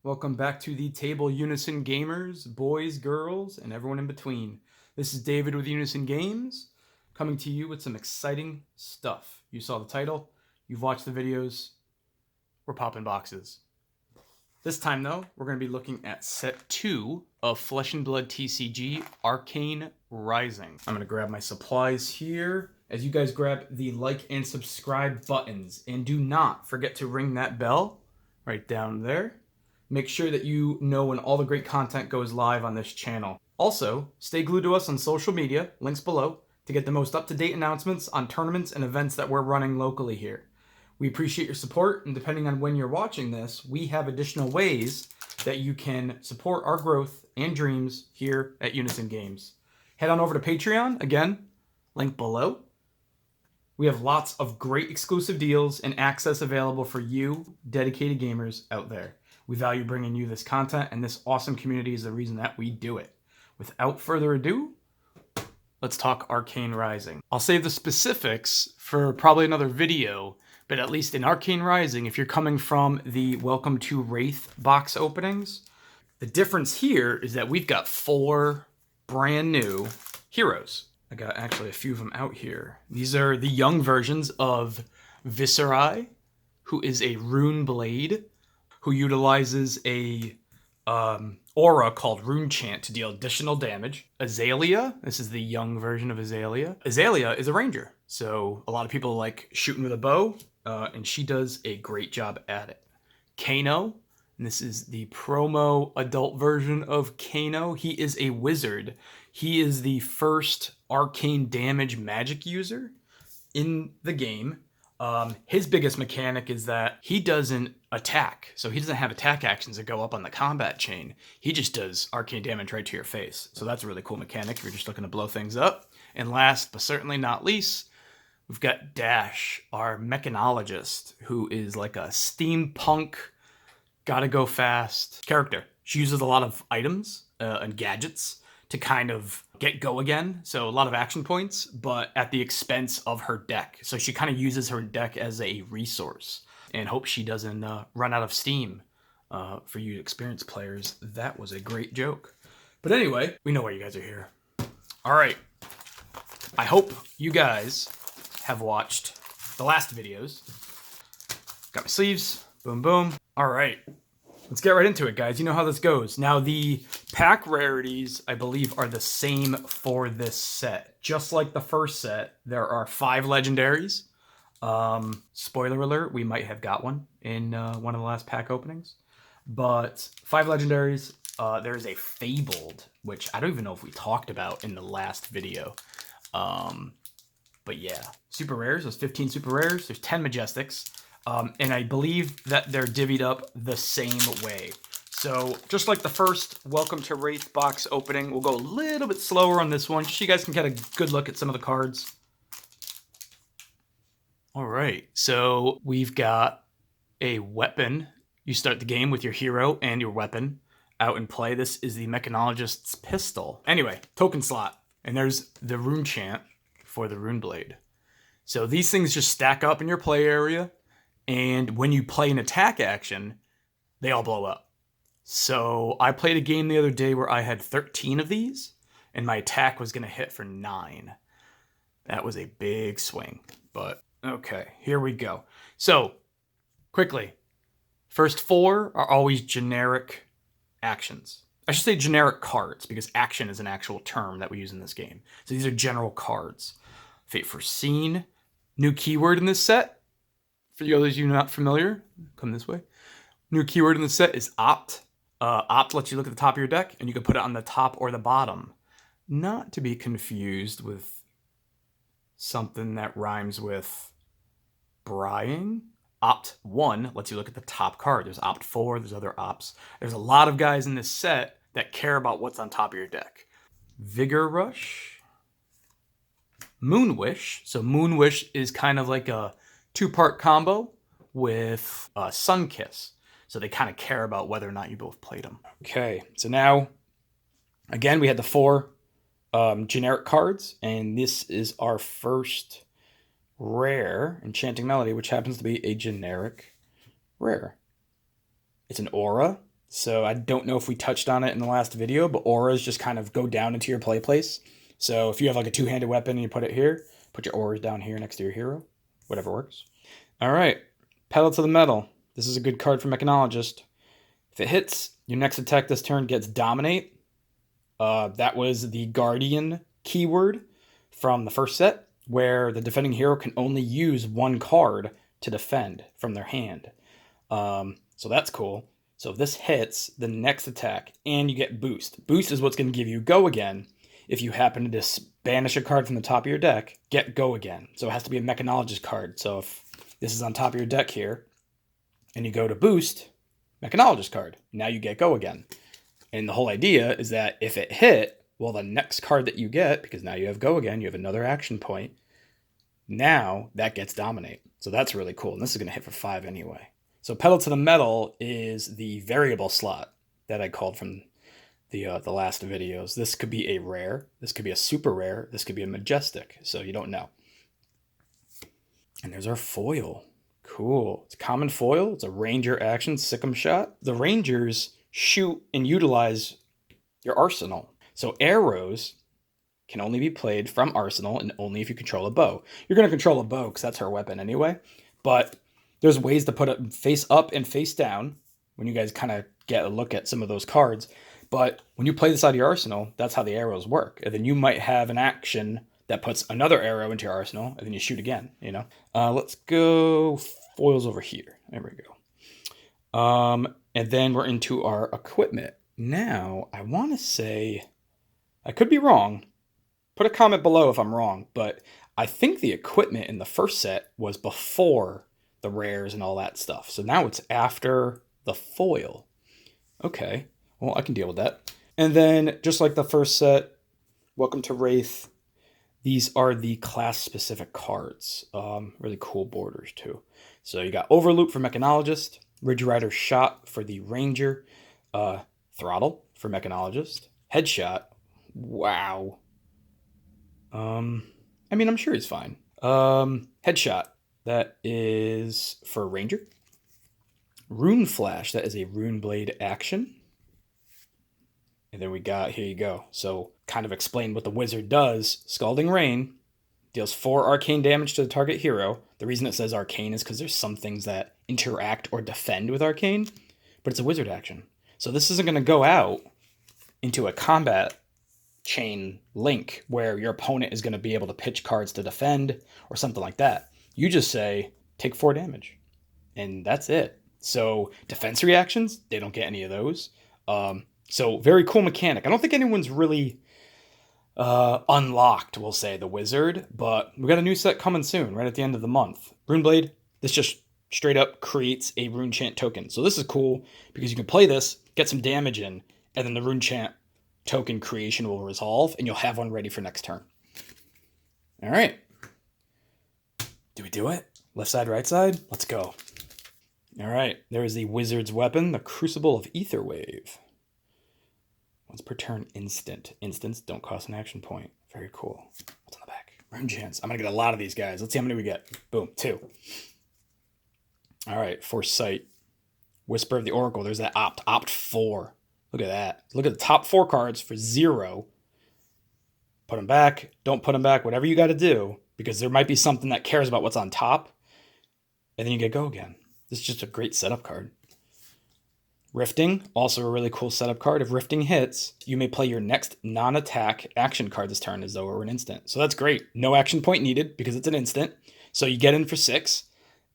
Welcome back to the table, Unison Gamers, boys, girls, and everyone in between. This is David with Unison Games, coming to you with some exciting stuff. You saw the title, you've watched the videos, we're popping boxes. This time, though, we're going to be looking at set 2 of Flesh and Blood TCG, Arcane Rising. I'm going to grab my supplies here as you guys grab the like and subscribe buttons. And do not forget to ring that bell right down there. Make sure that you know when all the great content goes live on this channel. Also, stay glued to us on social media, links below, to get the most up-to-date announcements on tournaments and events that we're running locally here. We appreciate your support, and depending on when you're watching this, we have additional ways that you can support our growth and dreams here at Unison Games. Head on over to Patreon, again, link below. We have lots of great exclusive deals and access available for you, dedicated gamers out there. We value bringing you this content, and this awesome community is the reason that we do it. Without further ado, let's talk Arcane Rising. I'll save the specifics for probably another video, but at least in Arcane Rising, if you're coming from the Welcome to Wraith box openings, the difference here is that we've got 4 brand new heroes. I got actually a few of them out here. These are the young versions of Viserai, who is a rune blade, who utilizes a aura called Rune Chant to deal additional damage. Azalea, this is the young version of Azalea. Azalea is a ranger, so a lot of people like shooting with a bow, and she does a great job at it. Kano, and this is the promo adult version of Kano. He is a wizard. He is the first arcane damage magic user in the game. His biggest mechanic is that he doesn't attack. So he doesn't have attack actions that go up on the combat chain. He just does arcane damage right to your face. So that's a really cool mechanic if you're just looking to blow things up. And last, but certainly not least, we've got Dash, our mechanologist, who is like a steampunk, gotta go fast character. She uses a lot of items and gadgets to kind of get go again. So a lot of action points, but at the expense of her deck. So she kind of uses her deck as a resource and hopes she doesn't run out of steam for you experienced players. That was a great joke. But anyway, we know why you guys are here. All right. I hope you guys have watched the last videos. Got my sleeves. Boom, boom. All right. Let's get right into it, guys. You know how this goes. Now, the pack rarities, I believe, are the same for this set. Just like the first set, there are 5 legendaries. Spoiler alert, we might have got one in one of the last pack openings. But 5 legendaries. There's a Fabled, which I don't even know if we talked about in the last video. But yeah, super rares. There's 15 super rares. There's 10 majestics. And I believe that they're divvied up the same way. So just like the first Welcome to Wraith box opening, we'll go a little bit slower on this one, just so you guys can get a good look at some of the cards. All right, so we've got a weapon. You start the game with your hero and your weapon out in play. This is the Mechanologist's Pistol. Anyway, token slot. And there's the Rune Chant for the Rune Blade. So these things just stack up in your play area. And when you play an attack action, they all blow up. So I played a game the other day where I had 13 of these, and my attack was going to hit for 9. That was a big swing, but okay, here we go. So, quickly, first 4 are always generic actions. I should say generic cards, because action is an actual term that we use in this game. So these are general cards. Fate Foreseen, new keyword in this set. For you others you not familiar, come this way. New keyword in the set is Opt. Opt lets you look at the top of your deck, and you can put it on the top or the bottom. Not to be confused with something that rhymes with Brying. Opt 1 lets you look at the top card. There's Opt 4, there's other Opts. There's a lot of guys in this set that care about what's on top of your deck. Vigor Rush. Moonwish. So Moonwish is kind of like a 2-part combo with Sunkiss. So they kind of care about whether or not you both played them. Okay, so now, again, we had the 4 generic cards, and this is our first rare, Enchanting Melody, which happens to be a generic rare. It's an aura. So I don't know if we touched on it in the last video, but auras just kind of go down into your play place. So if you have like a two-handed weapon and you put it here, put your auras down here next to your hero, whatever works. All right, Pedal to the Metal. This is a good card for Mechanologist. If it hits, your next attack this turn gets Dominate. That was the Guardian keyword from the first set, where the defending hero can only use one card to defend from their hand. So that's cool. So if this hits, the next attack, and you get Boost. Boost is what's going to give you Go Again. If you happen to banish a card from the top of your deck, get Go Again. So it has to be a Mechanologist card. So if this is on top of your deck here, and you go to Boost, Mechanologist card, now you get Go Again. And the whole idea is that if it hit, well, the next card that you get, because now you have Go Again, you have another action point, now that gets Dominate. So that's really cool. And this is going to hit for 5 anyway. So Pedal to the Metal is the variable slot that I called from the last videos. This could be a rare. This could be a super rare. This could be a majestic. So you don't know. And there's our foil. Cool. It's a common foil. It's a ranger action, Sick'em Shot. The rangers shoot and utilize your arsenal. So arrows can only be played from arsenal and only if you control a bow. You're going to control a bow because that's her weapon anyway. But there's ways to put it face up and face down when you guys kind of get a look at some of those cards. But when you play this out of your arsenal, that's how the arrows work. And then you might have an action that puts another arrow into your arsenal, and then you shoot again, you know? Let's go foils over here. There we go. And then we're into our equipment. Now, I want to say, I could be wrong. Put a comment below if I'm wrong, but I think the equipment in the first set was before the rares and all that stuff. So now it's after the foil. Okay, well, I can deal with that. And then, just like the first set, Welcome to Wraith. These are the class-specific cards. Really cool borders, too. So you got Overloop for Mechanologist, Ridge Rider Shot for the Ranger, Throttle for Mechanologist, Headshot. Wow. I mean, I'm sure he's fine. Headshot. That is for Ranger. Rune Flash, that is a Rune Blade action. And then we got, here you go. So, kind of explain what the wizard does. Scalding Rain deals 4 arcane damage to the target hero. The reason it says arcane is because there's some things that interact or defend with arcane, but it's a wizard action. So this isn't going to go out into a combat chain link where your opponent is going to be able to pitch cards to defend or something like that. You just say, take 4 damage. And that's it. So defense reactions, they don't get any of those. So very cool mechanic. I don't think anyone's really unlocked, we'll say, the wizard. But we got a new set coming soon, right at the end of the month. Runeblade, this just straight up creates a rune chant token. So this is cool because you can play this, get some damage in, and then the rune chant token creation will resolve, and you'll have one ready for next turn. All right. Do we do it? Left side, right side? Let's go. All right. There is the wizard's weapon, the Crucible of Aetherwave. Once per turn, instant. Instants don't cost an action point. Very cool. What's on the back? Rune chants. I'm going to get a lot of these guys. Let's see how many we get. Boom. 2. All right. Foresight. Whisper of the Oracle. There's that opt. Opt 4. Look at that. Look at the top 4 cards for 0. Put them back. Don't put them back. Whatever you got to do. Because there might be something that cares about what's on top. And then you get Go Again. This is just a great setup card. Rifting, also a really cool setup card. If Rifting hits, you may play your next non-attack action card this turn as though it were an instant. So that's great. No action point needed because it's an instant. So you get in for 6.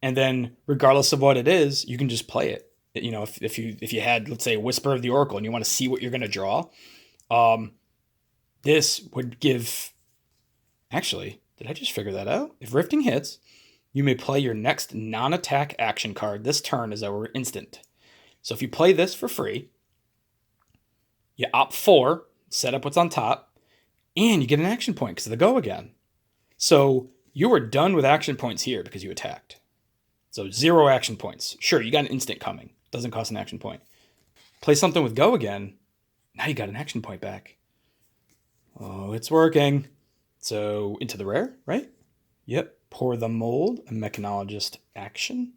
And then regardless of what it is, you can just play it. You know, if you had, let's say, Whisper of the Oracle and you want to see what you're going to draw, this would give... Actually, did I just figure that out? If Rifting hits, you may play your next non-attack action card this turn as though it were instant. So if you play this for free, you opt 4, set up what's on top, and you get an action point because of the Go Again. So you are done with action points here because you attacked. So 0 action points. Sure, you got an instant coming. Doesn't cost an action point. Play something with Go Again. Now you got an action point back. Oh, it's working. So into the rare, right? Yep. Pour the Mold, a Mechanologist action.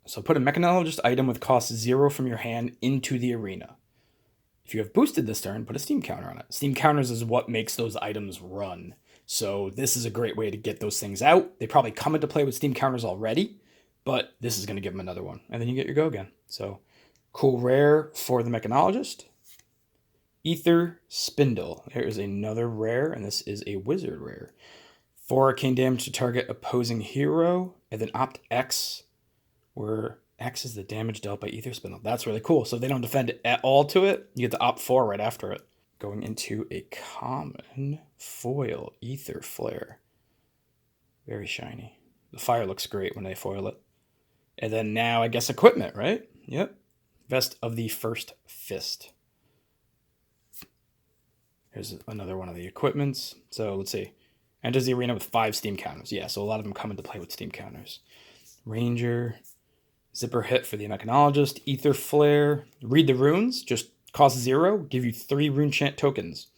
So put a mechanologist item with cost 0 from your hand into the arena. If you have boosted this turn, put a steam counter on it. Steam counters is what makes those items run. So this is a great way to get those things out. They probably come into play with steam counters already, but this is going to give them another one. And then you get your go again. So cool rare for the mechanologist. Ether Spindle. There is another rare, and this is a wizard rare. 4 arcane damage to target opposing hero, and then opt X, where X is the damage dealt by Ether Spindle. That's really cool. So if they don't defend at all to it, you get to opt 4 right after it. Going into a common foil, Ether Flare. Very shiny. The fire looks great when they foil it. And then now, I guess, equipment, right? Yep. Vest of the First Fist. Here's another one of the equipments. So let's see. Enters the arena with 5 steam counters. Yeah, so a lot of them come into play with steam counters. Ranger. Zipper hit for the mechanologist. Ether Flare. Read the runes. Just cost 0. Give you 3 rune chant tokens.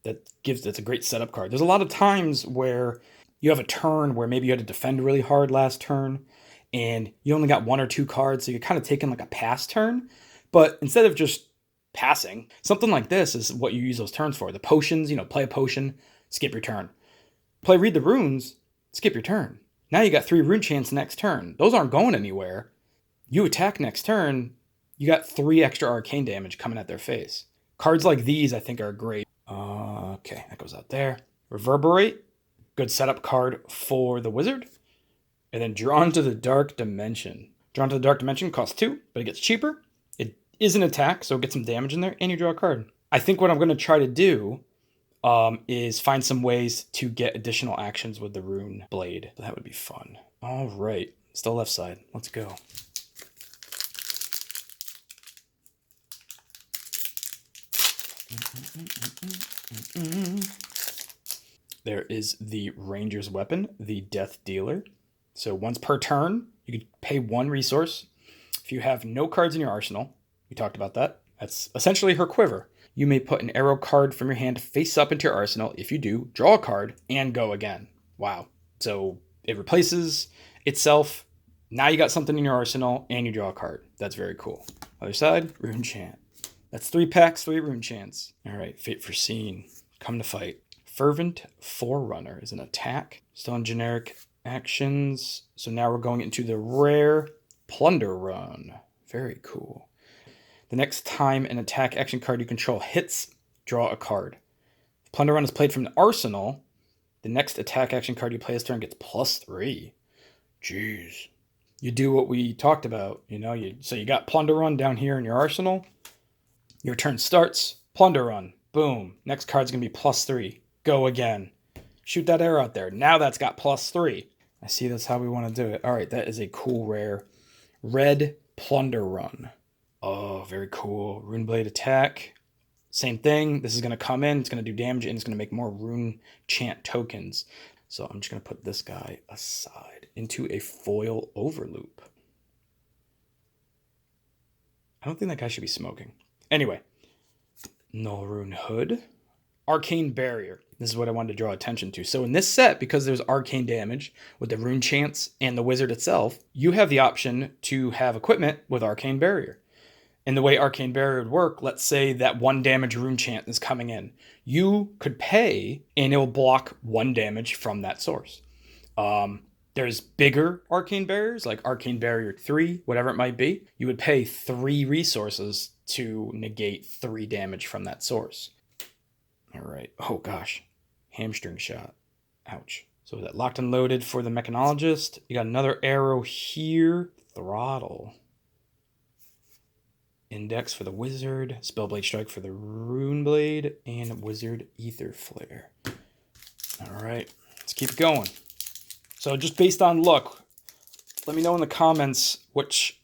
That's a great setup card. There's a lot of times where you have a turn where maybe you had to defend really hard last turn, and you only got 1 or 2 cards, so you're kind of taking like a pass turn. But instead of just passing, something like this is what you use those turns for. The potions, play a potion, skip your turn. Play Read the Runes, skip your turn. Now you got 3 rune chants next turn. Those aren't going anywhere. You attack next turn, you got 3 extra arcane damage coming at their face. Cards like these, I think, are great. Okay, that goes out there. Reverberate, good setup card for the wizard. And then Drawn to the Dark Dimension. Drawn to the Dark Dimension costs 2, but it gets cheaper. It is an attack, so get some damage in there, and you draw a card. I think what I'm going to try to do is find some ways to get additional actions with the Rune Blade. That would be fun. All right, still left side. Let's go. There is the Ranger's Weapon, the Death Dealer. So once per turn, you can pay 1 resource. If you have no cards in your arsenal, we talked about that. That's essentially her quiver. You may put an arrow card from your hand face up into your arsenal. If you do, draw a card and go again. Wow. So it replaces itself. Now you got something in your arsenal and you draw a card. That's very cool. Other side, Rune Chant. That's 3 packs, 3 Rune Chants. All right, Fate Foreseen. Come to fight. Fervent Forerunner is an attack. Still in generic actions. So now we're going into the rare Plunder Run. Very cool. The next time an attack action card you control hits, draw a card. If Plunder Run is played from the arsenal, the next attack action card you play this turn gets +3. Jeez. You do what we talked about, So you got Plunder Run down here in your arsenal. Your turn starts, Plunder Run. Boom. Next card's going to be +3. Go again. Shoot that arrow out there. Now that's got +3. I see that's how we want to do it. All right, that is a cool rare. Red Plunder Run. Oh, very cool. Rune Blade attack. Same thing. This is going to come in. It's going to do damage, and it's going to make more Rune Chant tokens. So I'm just going to put this guy aside into a foil overloop. I don't think that guy should be smoking. Anyway. Null Rune Hood. Arcane Barrier. This is what I wanted to draw attention to. So in this set, because there's arcane damage with the rune chants and the wizard itself, you have the option to have equipment with Arcane Barrier. And the way Arcane Barrier would work, let's say that 1 damage rune chant is coming in. You could pay, and it will block 1 damage from that source. There's bigger Arcane Barriers, like Arcane Barrier 3, whatever it might be. You would pay 3 resources to negate 3 damage from that source. All right. Oh, gosh. Hamstring shot. Ouch. So that locked and loaded for the mechanologist. You got another arrow here. Throttle. Index for the wizard. Spellblade Strike for the rune blade. And wizard ether flare. All right. Let's keep going. So just based on look, let me know in the comments which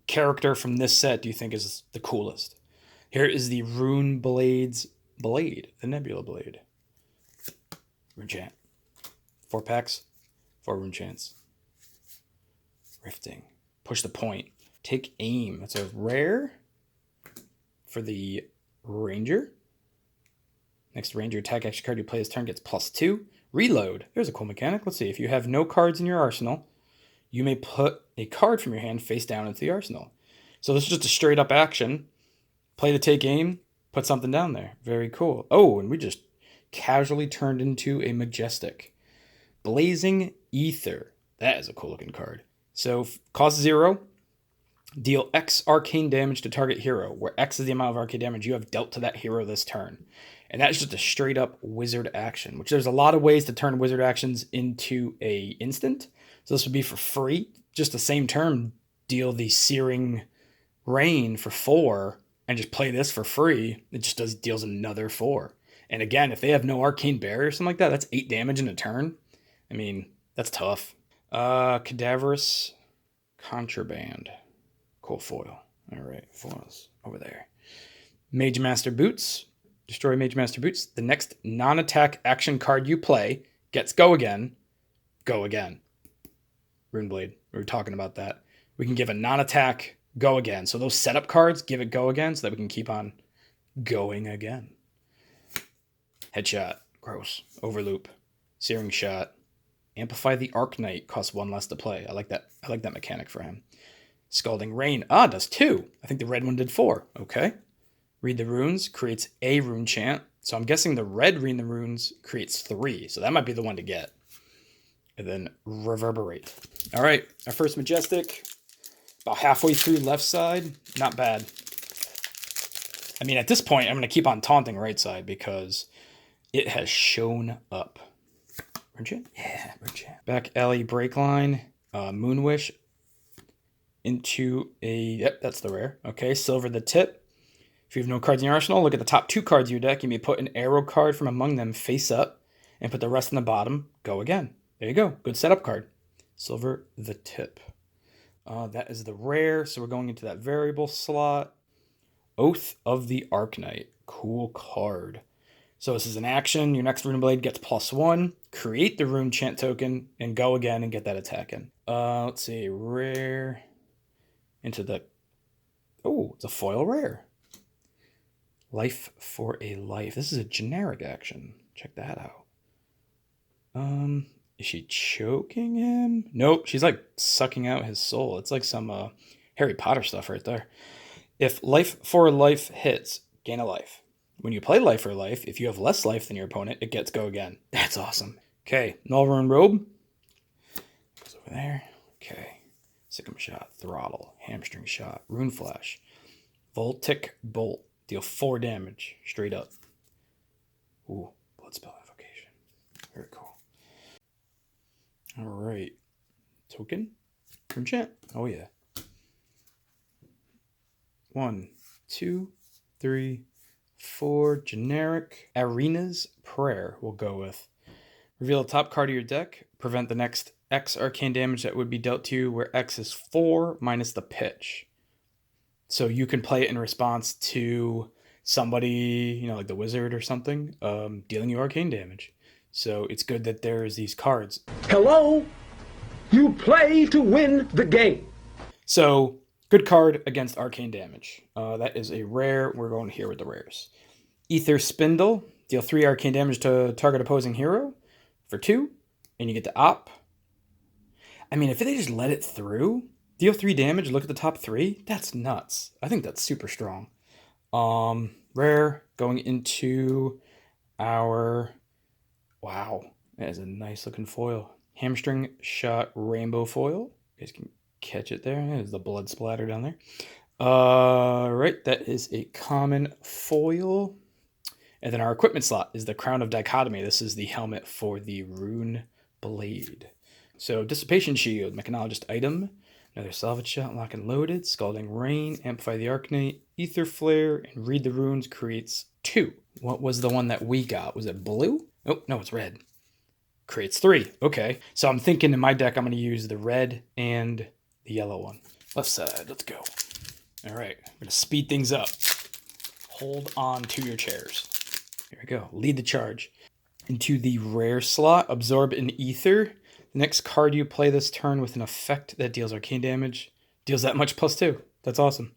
character from this set do you think is the coolest. Here is the Rune Blade's Blade, the Nebula Blade. Rune Chant. 4 packs, 4 Rune Chants. Rifting. Push the point. Take Aim. That's a rare for the Ranger. Next Ranger attack action card you play this turn gets +2. Reload. There's a cool mechanic. Let's see. If you have no cards in your arsenal, you may put a card from your hand face down into the arsenal. So this is just a straight up action. Play to take aim, put something down there. Very cool. Oh, and we just casually turned into a majestic. Blazing Ether. That is a cool looking card. So cost 0. Deal X arcane damage to target hero, where X is the amount of arcane damage you have dealt to that hero this turn. And that's just a straight up wizard action, which there's a lot of ways to turn wizard actions into a instant. So this would be for free. Just the same turn, deal the Searing Rain for 4 and just play this for free. It just deals another 4. And again, if they have no arcane barrier or something like that, that's 8 damage in a turn. I mean, that's tough. Cadaverous Contraband. Cool foil. All right, foils over there. Mage Master Boots. Destroy Mage Master Boots. The next non-attack action card you play gets go again. Go again. Runeblade. We were talking about that. We can give a non-attack go again. So those setup cards, give it go again so that we can keep on going again. Headshot. Gross. Overloop. Searing Shot. Amplify the Arc Knight. Costs 1 less to play. I like that mechanic for him. Scalding Rain. Does 2. I think the red one did 4. Okay. Read the Runes. Creates a rune chant. So I'm guessing the red Read the Runes creates 3. So that might be the one to get. And then Reverberate. All right. Our first Majestic. About halfway through left side. Not bad. I mean, at this point, I'm going to keep on taunting right side because it has shown up. Rune chant? Yeah, rune chant. Back alley break line. Moonwish. Into a... Yep, that's the rare. Okay, Silver the Tip. If you have no cards in your arsenal, look at the top 2 cards of your deck. You may put an arrow card from among them face up and put the rest in the bottom. Go again. There you go. Good setup card. Silver the Tip. That is the rare, so we're going into that variable slot. Oath of the Arknight. Cool card. So this is an action. Your next Runeblade gets +1. Create the rune chant token and go again and get that attack in. Let's see. Rare... Into the... Oh, it's a foil rare. Life for a Life. This is a generic action. Check that out. Is she choking him? Nope, she's like sucking out his soul. It's like some Harry Potter stuff right there. If Life for a Life hits, gain a life. When you play Life for a Life, if you have less life than your opponent, it gets go again. That's awesome. Okay, Null Rune Robe. Goes over there. Okay. Sikkim Shot, Throttle, Hamstring Shot, Rune Flash, Voltic Bolt. Deal 4 damage straight up. Ooh, Bloodspell Invocation. Very cool. All right. Token. Rune chant. Oh, yeah. 1, 2, 3, 4. Generic. Arena's Prayer we'll go with. Reveal the top card of your deck. Prevent the next X arcane damage that would be dealt to you, where X is 4 minus the pitch. So you can play it in response to somebody, like the wizard or something, dealing you arcane damage. So it's good that there's these cards. Hello? You play to win the game. So good card against arcane damage. That is a rare. We're going here with the rares. Ether Spindle. Deal 3 arcane damage to target opposing hero for 2. And you get to op. I mean, if they just let it through, deal 3 damage, look at the top 3, that's nuts. I think that's super strong. Rare, going into our... Wow, that is a nice looking foil. Hamstring Shot Rainbow Foil. You guys can catch it there. There's the blood splatter down there. Right, that is a common foil. And then our equipment slot is the Crown of Dichotomy. This is the helmet for the Rune Blade. So Dissipation Shield, Mechanologist item, another Salvage Shot, Lock and Loaded, Scalding Rain, Amplify the Arknight, Ether Flare, and Read the Runes creates 2. What was the one that we got? Was it blue? Oh, no, it's red. Creates 3. Okay, so I'm thinking in my deck I'm going to use the red and the yellow one. Left side, let's go. All right, I'm going to speed things up. Hold on to your chairs. Here we go. Lead the charge. Into the rare slot, Absorb an Ether. The next card you play this turn with an effect that deals arcane damage deals that much +2. That's awesome.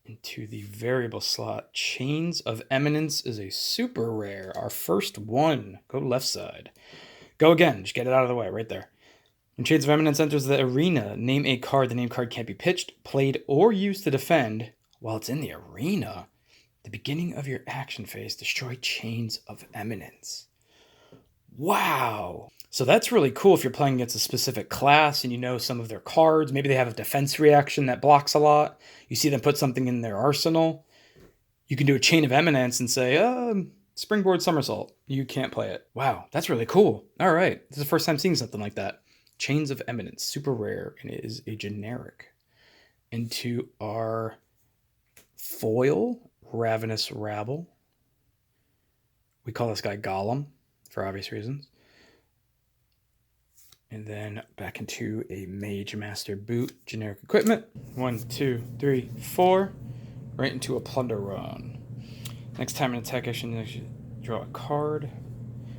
Into the variable slot, Chains of Eminence is a super rare. Our first one. Go left side. Go again. Just get it out of the way right there. When Shades of Eminence enters the arena, name a card. The named card can't be pitched, played, or used to defend while it's in the arena. The beginning of your action phase, destroy Chains of Eminence. Wow. So that's really cool if you're playing against a specific class and you know some of their cards. Maybe they have a defense reaction that blocks a lot. You see them put something in their arsenal. You can do a Chain of Eminence and say, Springboard Somersault. You can't play it. Wow, that's really cool. All right. This is the first time seeing something like that. Chains of Eminence, super rare, and it is a generic. Into our foil, Ravenous Rabble. We call this guy Golem for obvious reasons. And then back into a Mage Master Boot, generic equipment. 1, 2, 3, 4. Right into a Plunder Run. Next time an attack action, you draw a card.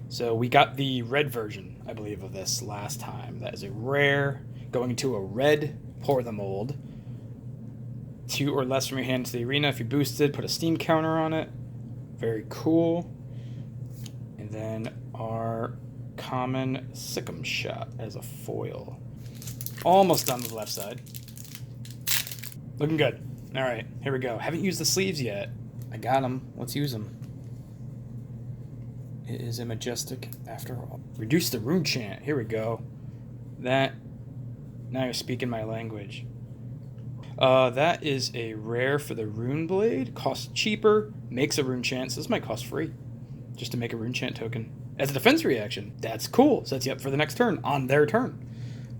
So we got the red version, I believe, of this last time. That is a rare. Going into a red Pour the Mold. 2 or less from your hand to the arena. If you boosted, put a steam counter on it. Very cool. And then our common Sick'em Shot as a foil. Almost done with the left side. Looking good. All right, here we go. Haven't used the sleeves yet. I got them. Let's use them. It is a majestic after all. Reduce the rune chant. Here we go. That. Now you're speaking my language. That is a rare for the rune blade. Costs cheaper. Makes a rune chant. So this might cost free. Just to make a rune chant token. As a defense reaction. That's cool. Sets you up for the next turn. On their turn.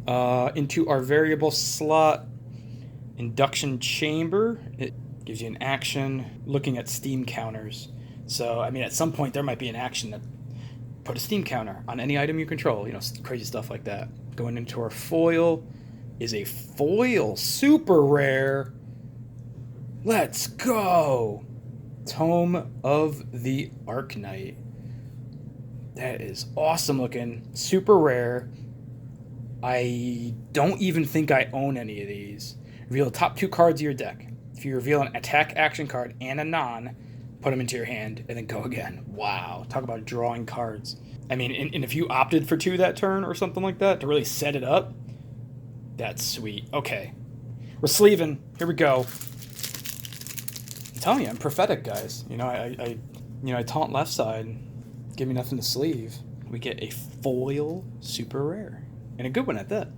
Into our variable slot. Induction Chamber. It gives you an action. Looking at steam counters. So, I mean, at some point there might be an action that put a steam counter on any item you control. You know, crazy stuff like that. Going into our foil is a foil super rare. Let's go. Tome of the Arknight. That is awesome looking. Super rare. I don't even think I own any of these. Reveal the top 2 cards of your deck. If you reveal an attack action card and a non, put them into your hand, and then go again. Wow. Talk about drawing cards. I mean, and if you opted for 2 that turn or something like that to really set it up, that's sweet. Okay. We're sleeving. Here we go. I'm telling you, I'm prophetic, guys. You know, I taunt left side. Give me nothing to sleeve. We get a foil super rare. And a good one at that.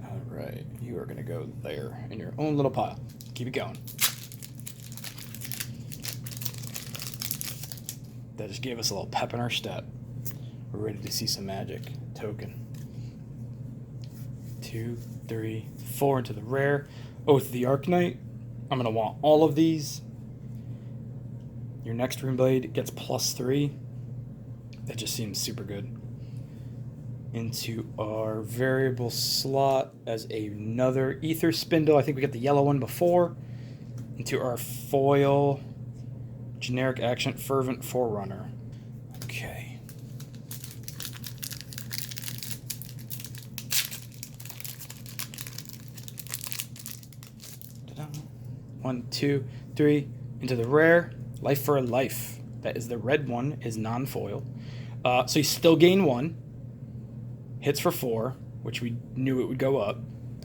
All right. You are going to go there in your own little pile. Keep it going. That just gave us a little pep in our step. We're ready to see some magic. Token. 2, 3, 4 into the rare. Oath of the Arknight. I'm going to want all of these. Your next rune blade gets +3. That just seems super good. Into our variable slot as another Ether Spindle. I think we got the yellow one before. Into our foil generic action Fervent Forerunner. Okay. Ta-da. 1, 2, 3 into the rare Life for a Life. That is the red one, is non-foil. So you still gain 1. Hits for 4, which we knew it would go up.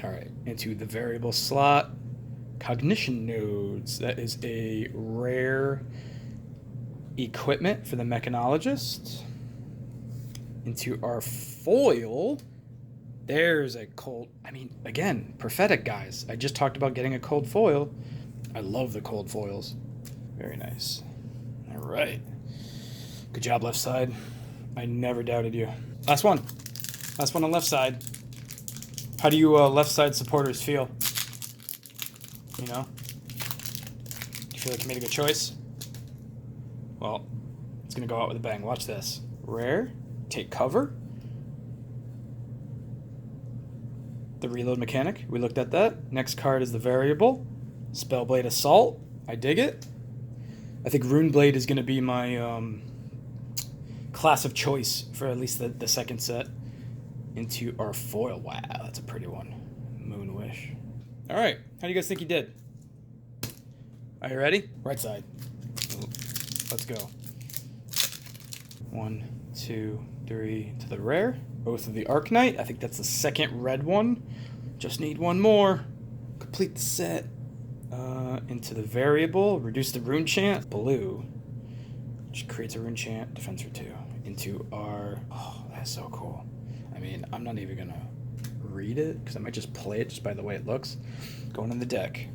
All right, into the variable slot. Cognition Nodes. That is a rare equipment for the Mechanologist. Into our foil. There's a cold... I mean, again, prophetic, guys. I just talked about getting a cold foil. I love the cold foils. Very nice. All right. Good job, left side. I never doubted you. Last one. Last one on left side. How do you left side supporters feel? You know? Do you feel like you made a good choice? Well, it's going to go out with a bang. Watch this. Rare. Take cover. The reload mechanic. We looked at that. Next card is the variable. Spellblade Assault. I dig it. I think Runeblade is going to be my class of choice for at least the second set. Into our foil. Wow, that's a pretty one. Moon Wish. All right, how do you guys think you did? Are you ready? Right side. Let's go. 1, 2, 3 into the rare. Oath of the Arknight. I think that's the second red one. Just need one more. Complete the set. Into the variable. Reduce the rune chant. Blue. Which creates a rune chant. Defense for 2. Into our... Oh, that's so cool. I mean, I'm not even going to read it because I might just play it just by the way it looks. Going in the deck.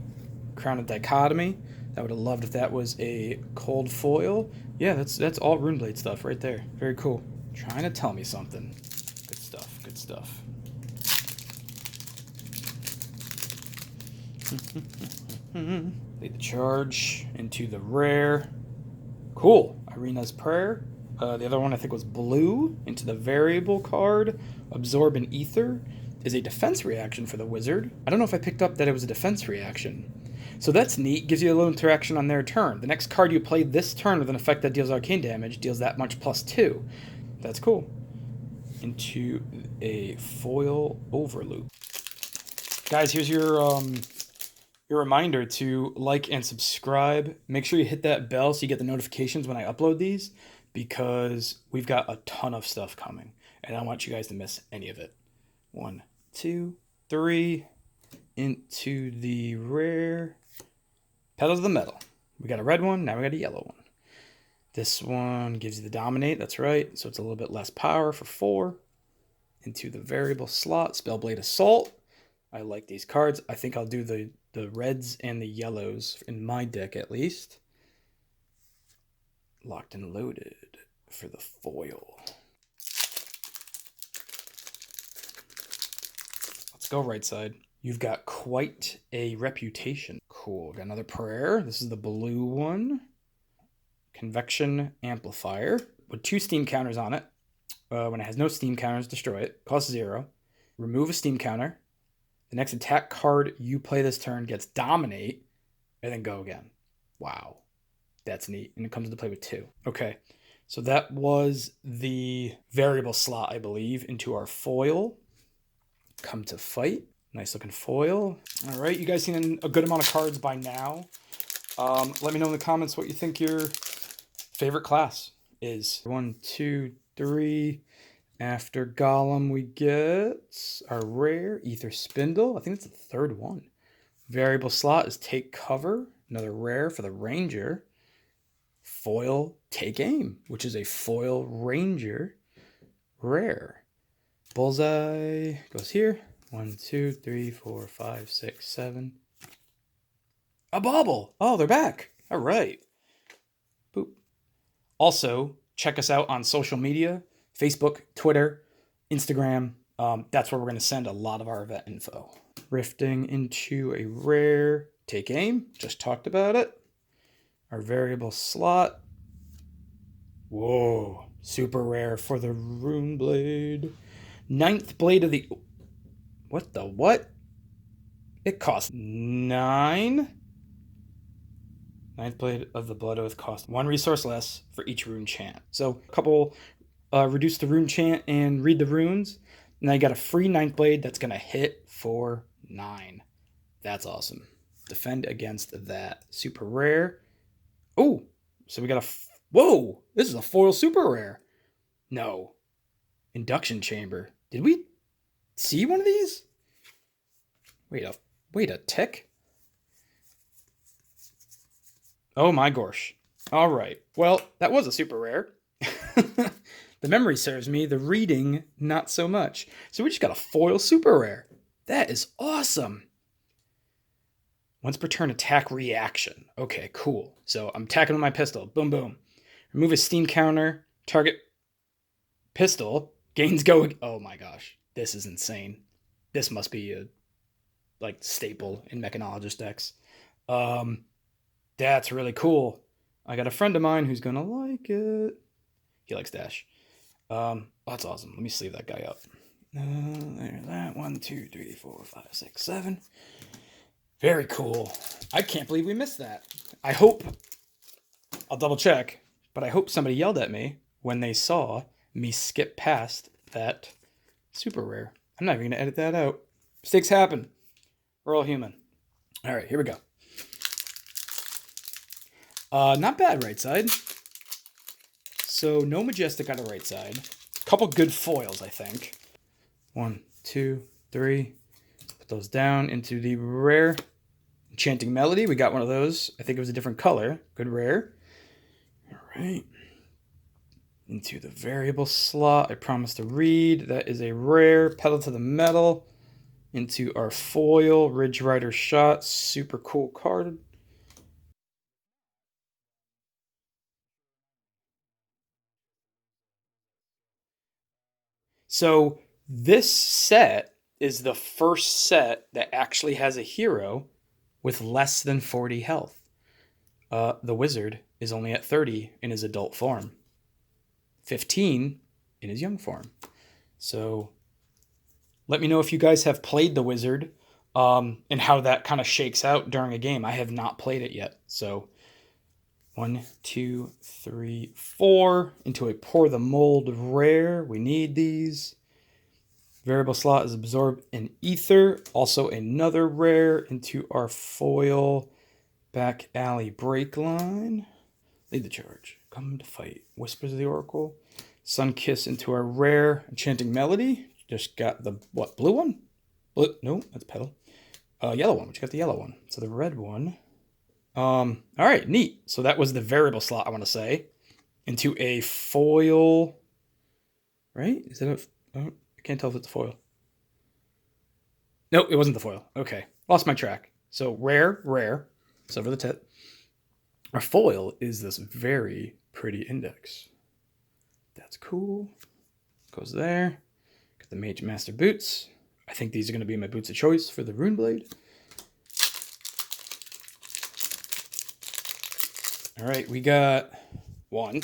Crown of Dichotomy. I would have loved if that was a cold foil. Yeah, that's all Runeblade stuff right there. Very cool. Trying to tell me something. Good stuff. Good stuff. Lead the charge into the rare. Cool. Irina's Prayer. The other one I think was blue. Into the variable card. Absorb an Ether is a defense reaction for the wizard. I don't know if I picked up that it was a defense reaction. So that's neat. Gives you a little interaction on their turn. The next card you play this turn with an effect that deals arcane damage deals that much +2. That's cool. Into a foil overloop. Guys, here's your reminder to like and subscribe. Make sure you hit that bell so you get the notifications when I upload these, because we've got a ton of stuff coming and I don't want you guys to miss any of it. 1, 2, 3 into the rare. Pedal to the Metal. We got a red one, now we got a yellow one. This one gives you the Dominate, that's right. So it's a little bit less power for 4. Into the variable slot, Spellblade Assault. I like these cards. I think I'll do the reds and the yellows in my deck at least. Locked and Loaded for the foil. Let's go right side. You've got quite a reputation. Cool. Got another prayer. This is the blue one. Convection Amplifier with 2 steam counters on it. When it has no steam counters, destroy it. Cost 0. Remove a steam counter. The next attack card you play this turn gets Dominate, and then go again. Wow. That's neat. And it comes into play with 2. Okay. So that was the variable slot, I believe, into our foil. Come to Fight. Nice looking foil. All right, you guys seen a good amount of cards by now. Let me know in the comments what you think your favorite class is. 1, 2, 3. After Golem, we get our rare Ether Spindle. I think that's the third one. Variable slot is Take Cover. Another rare for the Ranger. Foil Take Aim, which is a foil Ranger rare. Bullseye goes here. 1, 2, 3, 4, 5, 6, 7. A bauble. Oh, they're back. All right. Boop. Also, check us out on social media. Facebook, Twitter, Instagram. That's where we're going to send a lot of our event info. Rifting into a rare. Take Aim. Just talked about it. Our variable slot. Whoa. Super rare for the Runeblade. 9th Blade of the... What the what? It costs 9. 9th Blade of the Blood Oath costs 1 resource less for each rune chant. So a couple reduce the rune chant and read the runes. Now you got a free 9th Blade that's going to hit for 9. That's awesome. Defend against that. Super rare. Oh, so we got a... Whoa, this is a foil super rare. No. Induction Chamber. Did we see one of these? Wait a tick. Oh my gosh. All right. Well, that was a super rare. The memory serves me. The reading, not so much. So we just got a foil super rare. That is awesome. Once per turn attack reaction. Okay, cool. So I'm attacking with my pistol. Boom, boom. Remove a steam counter. Target pistol. Gains go. Oh my gosh. This is insane. This must be a staple in mechanologist decks. That's really cool. I got a friend of mine who's gonna like it. He likes Dash. That's awesome. Let me sleeve that guy up. There's that. 1, 2, 3, 4, 5, 6, 7. Very cool. I can't believe we missed that. I hope, I'll double check, but I hope somebody yelled at me when they saw me skip past that super rare. I'm not even going to edit that out. Mistakes happen. We're all human. All right, here we go. Not bad, right side. So no Majestic on the right side. couple good foils, I think. 1, 2, 3. Put those down into the rare Enchanting Melody. We got one of those. I think it was a different color. Good rare. All right. Into the variable slot. I promised to read. That is a rare. Pedal to the Metal. Into our foil. Ridge Rider Shot. Super cool card. So this set is the first set that actually has a hero with less than 40 health. The wizard is only at 30 in his adult form, 15 in his young form. So let me know if you guys have played the wizard and how that kind of shakes out during a game. I have not played it yet. So 1, 2, 3, 4 into a Pour the Mold rare. We need these. Variable slot is Absorb an Ether. Also another rare into our foil Back Alley Break Line. Lead the charge. Come to fight. Whispers of the Oracle. Sun Kiss into our rare Enchanting Melody. Just got the, what, blue one? Blue, no, that's Petal. Yellow one, which got the yellow one. So the red one. All right, neat. So that was the variable slot, I want to say. Into a foil. Right? Is that a... Oh, I can't tell if it's a foil. Nope, it wasn't the foil. Okay. Lost my track. So rare. It's over the tip. Our foil is this very pretty index. That's cool. Goes there. Got the Mage Master boots. I think these are going to be my boots of choice for the Rune Blade. All right, we got 1,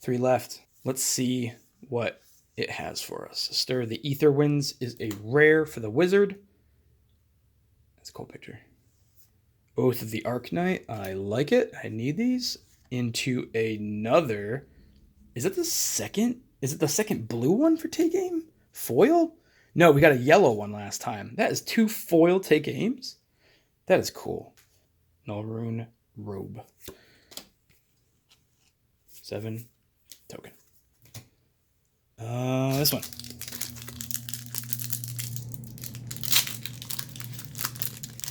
3 left. Let's see what it has for us. Stir the Ether Winds is a rare for the wizard. That's a cool picture. Oath of the Arknight. I like it. I need these. Into another. Is it the second? Is it the second blue one for Take Aim? Foil? No, we got a yellow one last time. That is 2 foil Take Aims. That is cool. Nullrune Robe. 7 token. This one.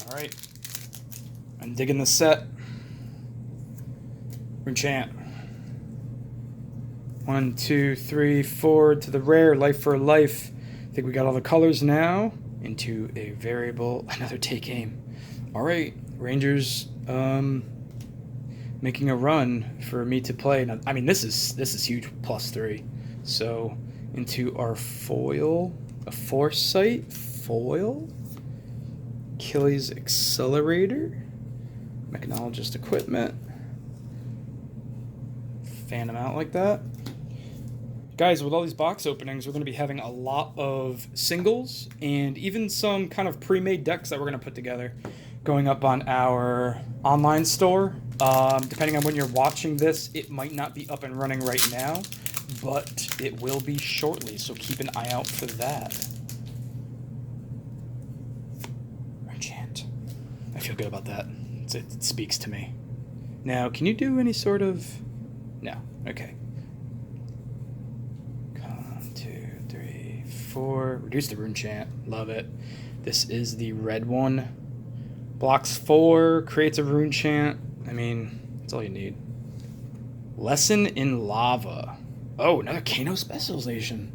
All right. I'm digging the set. Enchant. 1, 2, 3, 4 to the rare. Life for life. I think we got all the colors now. Into a variable. Another Take Aim. All right. Rangers making a run for me to play. Now, I mean, this is huge. +3. So into our foil. A Foresight foil. Achilles Accelerator. Mechanologist Equipment. Fan them out like that. Guys, with all these box openings, we're going to be having a lot of singles and even some kind of pre-made decks that we're going to put together going up on our online store. Depending on when you're watching this, it might not be up and running right now, but it will be shortly, so keep an eye out for that. Enchant. I feel good about that. It speaks to me. Now, can you do any sort of... No. Okay. 1, 2, 3, 4. Reduce the rune chant. Love it. This is the red one. Blocks 4. Creates a rune chant. I mean, that's all you need. Lesson in Lava. Oh, another Kano specialization.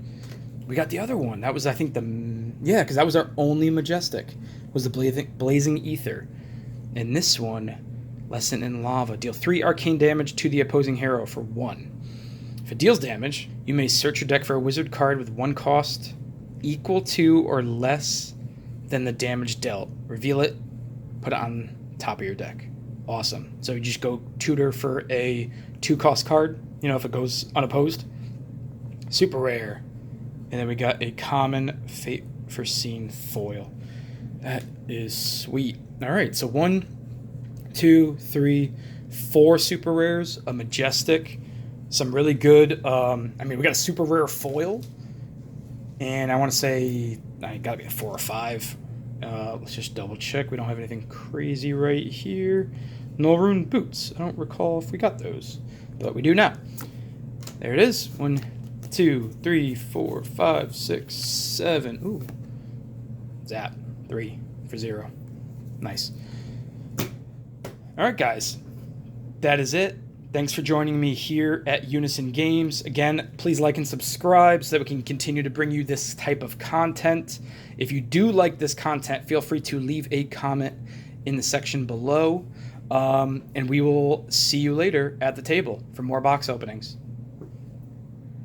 We got the other one. That was, I think, yeah, because that was our only Majestic. Was the Blazing Ether. And this one, Lesson in Lava. Deal 3 arcane damage to the opposing hero for 1. If it deals damage, you may search your deck for a wizard card with 1 cost equal to or less than the damage dealt. Reveal it, put it on top of your deck. Awesome. So you just go tutor for a 2-cost card, you know, if it goes unopposed. Super rare. And then we got a common Fate Foreseen foil. That is sweet. All right, so 1, 2, 3, 4 super rares, a Majestic, some really good, I mean, we got a super rare foil, and I want to say, I gotta be a 4 or 5. Let's just double check. We don't have anything crazy right here. Nullrune boots. I don't recall if we got those, but we do now. There it is. 1, 2, 3, 4, 5, 6, 7. Ooh. Zap. 3 for 0. Nice. All right, guys. That is it. Thanks for joining me here at Unison Games. Again, please like and subscribe so that we can continue to bring you this type of content. If you do like this content, feel free to leave a comment in the section below. And we will see you later at the table for more box openings.